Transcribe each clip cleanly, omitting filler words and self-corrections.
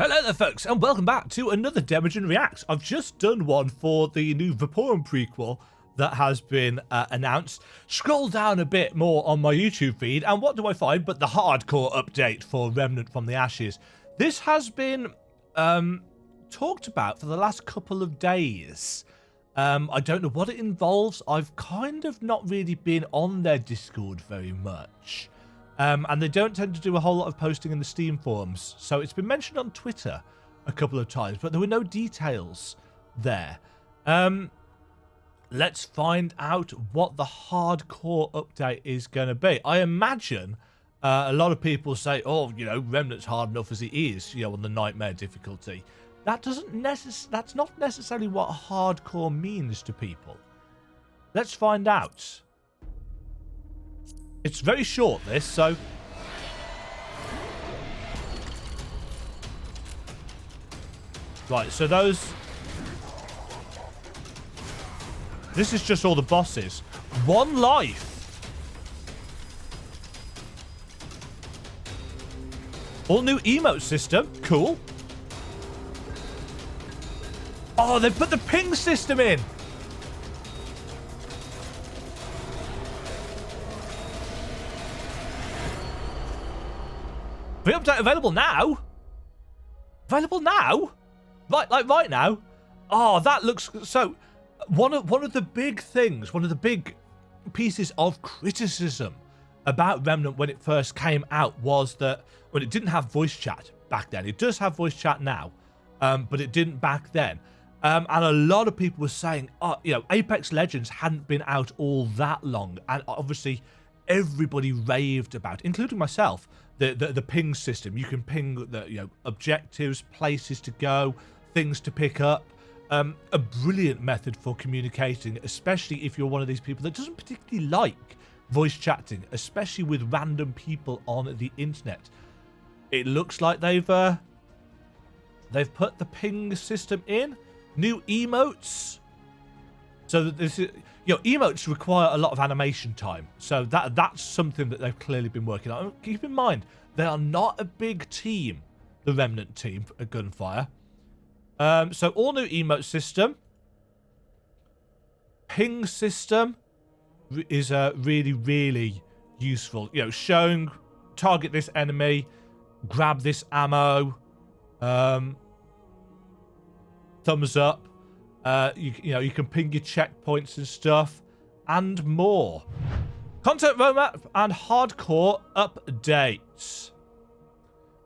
Hello there folks, and welcome back to another Demajen Reacts. I've just done one for the new Vaporum prequel that has been announced. Scroll down a bit more on my YouTube feed, and what do I find but the hardcore update for Remnant from the Ashes. This has been talked about for the last couple of days. I don't know what it involves. I've kind of not really been on their Discord very much. And they don't tend to do a whole lot of posting in the Steam forums. So it's been mentioned on Twitter a couple of times, but there were no details there. Let's find out what the hardcore update is going to be. I imagine a lot of people say, oh, you know, Remnant's hard enough as it is, you know, on the nightmare difficulty. That's not necessarily what hardcore means to people. Let's find out. It's very short, this, so... Right, so those... This is just all the bosses. 1 life! All new emote system. Cool. Oh, they put the ping system in! The update available now? Available now? Right, like right now? Oh, that looks... So, one of the big things, one of the big pieces of criticism about Remnant when it first came out was that when it didn't have voice chat back then. It does have voice chat now, but it didn't back then. And a lot of people were saying, oh, you know, Apex Legends hadn't been out all that long. And obviously, everybody raved about, including myself, the ping system. You can ping the, you know, objectives, places to go, things to pick up. A brilliant method for communicating, especially if you're one of these people that doesn't particularly like voice chatting, especially with random people on the internet. It looks like they've put the ping system in. New emotes. So that this is, you know, emotes require a lot of animation time. So that's something that they've clearly been working on. Keep in mind, they are not a big team, the Remnant team at Gunfire. So all new emote system. Ping system is really, really useful. You know, showing, target this enemy, grab this ammo, thumbs up. You know, you can ping your checkpoints and stuff, and more. Content roadmap and hardcore updates.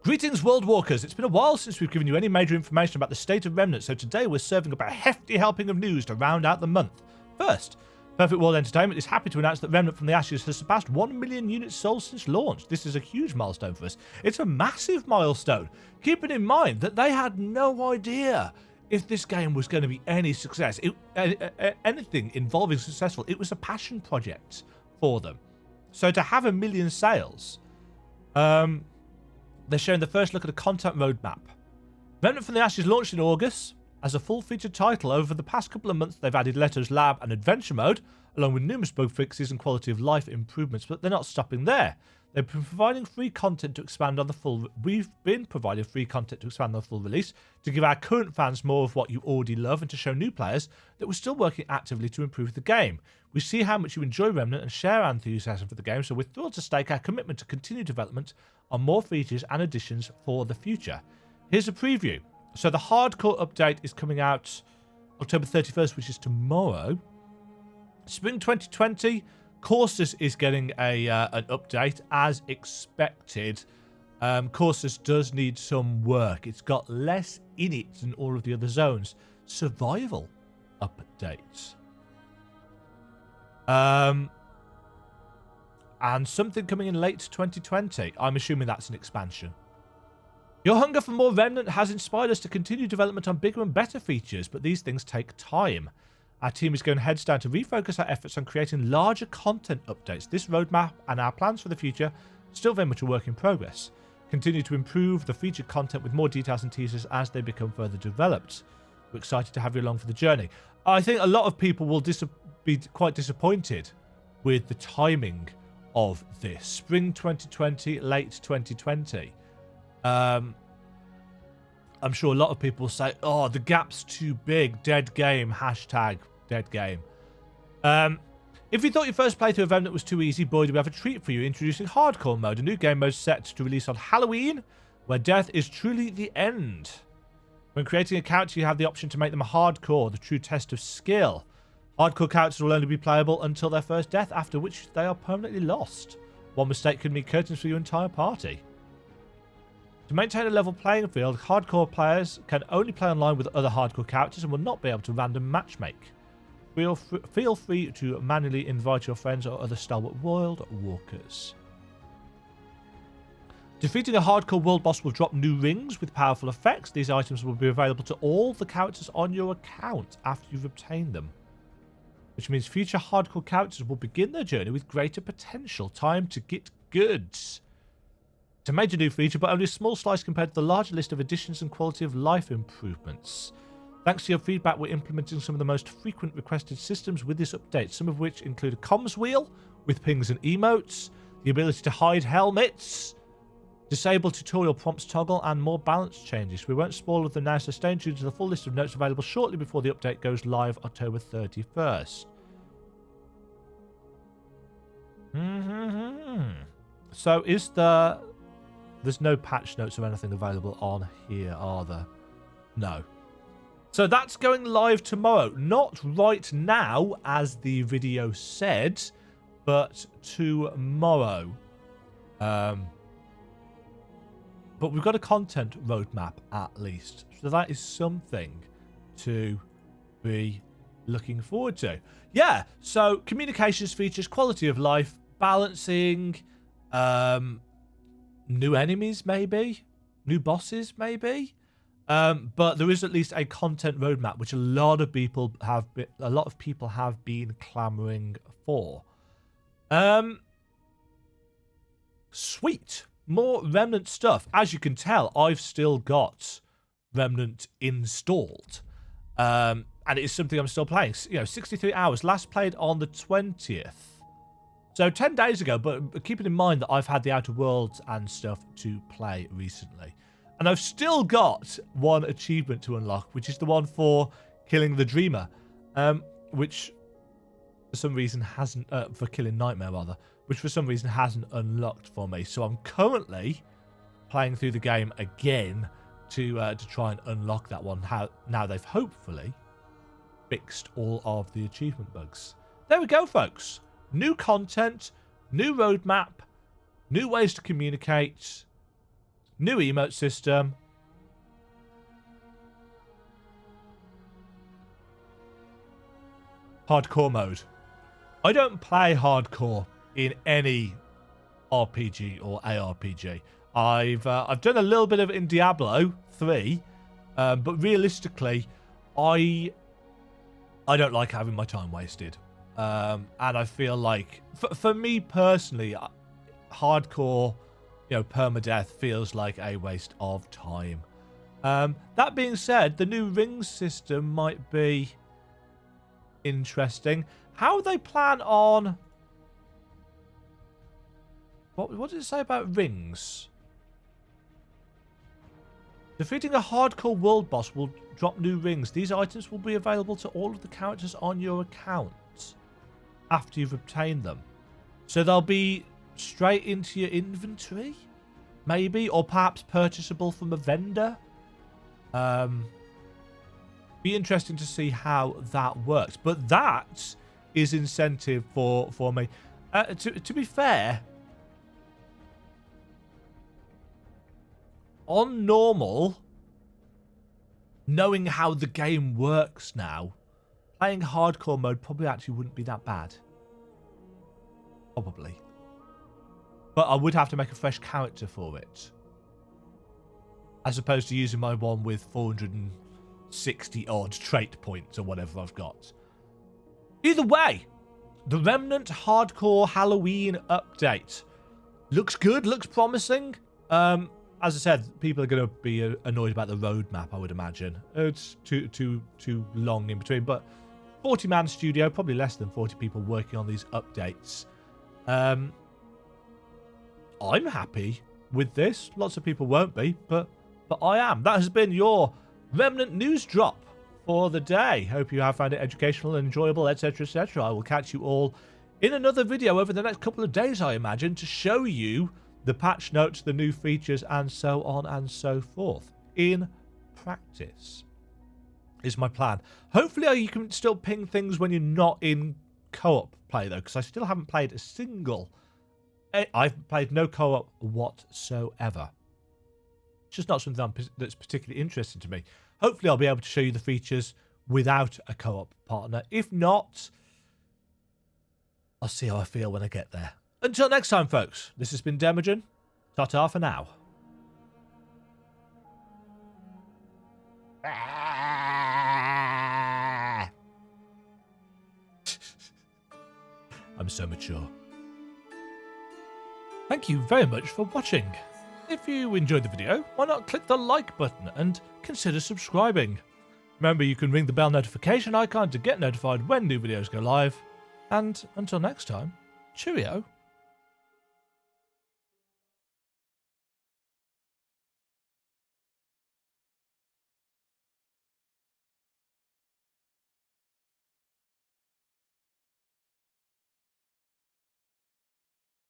Greetings, World Walkers. It's been a while since we've given you any major information about the state of Remnant, so today we're serving up a hefty helping of news to round out the month. First, Perfect World Entertainment is happy to announce that Remnant from the Ashes has surpassed 1 million units sold since launch. This is a huge milestone for us. It's a massive milestone, keeping in mind that they had no idea if this game was going to be any success. Anything involving successful, it was a passion project for them. So to have 1 million sales, they're showing the first look at a content roadmap. Remnant from the Ashes launched in August. As a full-featured title, over the past couple of months, they've added Leto's Lab and Adventure Mode, along with numerous bug fixes and quality of life improvements, but they're not stopping there. They've been providing free content to expand on the full... We've been providing free content to expand on the full release, to give our current fans more of what you already love, and to show new players that we're still working actively to improve the game. We see how much you enjoy Remnant and share our enthusiasm for the game, so we're thrilled to stake our commitment to continued development on more features and additions for the future. Here's a preview. So the hardcore update is coming out October 31st, which is tomorrow. Spring 2020, Courses is getting an update as expected. Courses does need some work. It's got less in it than all of the other zones. Survival updates. And something coming in late 2020. I'm assuming that's an expansion. Your hunger for more Remnant has inspired us to continue development on bigger and better features, but these things take time. Our team is going heads down to refocus our efforts on creating larger content updates. This roadmap and our plans for the future are still very much a work in progress. Continue to improve the featured content with more details and teasers as they become further developed. We're excited to have you along for the journey. I think a lot of people will be quite disappointed with the timing of this. Spring 2020, late 2020. I'm sure a lot of people will say, oh, the gap's too big. Dead game. Hashtag dead game. If you thought your first playthrough of Remnant was too easy, boy, do we have a treat for you. Introducing Hardcore Mode, a new game mode set to release on Halloween, where death is truly the end. When creating a character, you have the option to make them hardcore, the true test of skill. Hardcore characters will only be playable until their first death, after which they are permanently lost. One mistake could mean curtains for your entire party. To maintain a level playing field, hardcore players can only play online with other hardcore characters and will not be able to random matchmake. Feel free to manually invite your friends or other stalwart world walkers. Defeating a hardcore world boss will drop new rings with powerful effects. These items will be available to all the characters on your account after you've obtained them, which means future hardcore characters will begin their journey with greater potential. Time to get goods. It's a major new feature, but only a small slice compared to the larger list of additions and quality of life improvements. Thanks to your feedback, we're implementing some of the most frequent requested systems with this update, some of which include a comms wheel with pings and emotes, the ability to hide helmets, disable tutorial prompts toggle, and more balance changes. We won't spoil all of them now, so stay tuned to the full list of notes available shortly before the update goes live October 31st. So there's no patch notes or anything available on here, are there? No. So that's going live tomorrow. Not right now, as the video said, but tomorrow. But we've got a content roadmap at least. So that is something to be looking forward to. Yeah, so communications features, quality of life, balancing, new enemies maybe, new bosses maybe. But there is at least a content roadmap, which a lot of people have been clamoring for. Sweet. More Remnant stuff. As you can tell, I've still got Remnant installed. And it is something I'm still playing. 63 hours. Last played on the 20th. So 10 days ago, but keeping in mind that I've had the Outer Worlds and stuff to play recently. And I've still got one achievement to unlock, which is the one for killing the Dreamer. Which for some reason hasn't... for killing Nightmare, rather. Which for some reason hasn't unlocked for me. So I'm currently playing through the game again to try and unlock that one. Now they've hopefully fixed all of the achievement bugs. There we go, folks. New content, new roadmap, new ways to communicate, new emote system. Hardcore mode. I don't play hardcore in any RPG or ARPG. I've done a little bit of it in Diablo 3, but realistically, I don't like having my time wasted. And I feel like, for me personally, hardcore, permadeath feels like a waste of time. That being said, the new rings system might be interesting. How they plan on... What did it say about rings? Defeating a hardcore world boss will drop new rings. These items will be available to all of the characters on your account after you've obtained them. So they'll be straight into your inventory, maybe, or perhaps purchasable from a vendor. Be interesting to see how that works. But that is incentive for me. To be fair, on normal, knowing how the game works now, playing hardcore mode probably actually wouldn't be that bad. Probably. But I would have to make a fresh character for it. As opposed to using my one with 460 odd trait points or whatever I've got. Either way, the Remnant Hardcore Halloween update. Looks good, looks promising. As I said, people are going to be annoyed about the roadmap, I would imagine. It's too long in between, but 40-man studio, probably less than 40 people working on these updates. I'm happy with this. Lots of people won't be, but but I am. That has been your Remnant news drop for the day. Hope you have found it educational and enjoyable, etc, etc. I will catch you all in another video over the next couple of days, I imagine, to show you the patch notes, the new features, and so on and so forth. In practice is my plan. Hopefully you can still ping things when you're not in co-op play, though, because I still haven't played a single... I've played no co-op whatsoever. It's just not something that's particularly interesting to me. Hopefully I'll be able to show you the features without a co-op partner. If not, I'll see how I feel when I get there. Until next time, folks, this has been Demajen. Ta-ta for now. I'm so mature. Thank you very much for watching. If you enjoyed the video, why not click the like button and consider subscribing. Remember, you can ring the bell notification icon to get notified when new videos go live. And until next time, cheerio.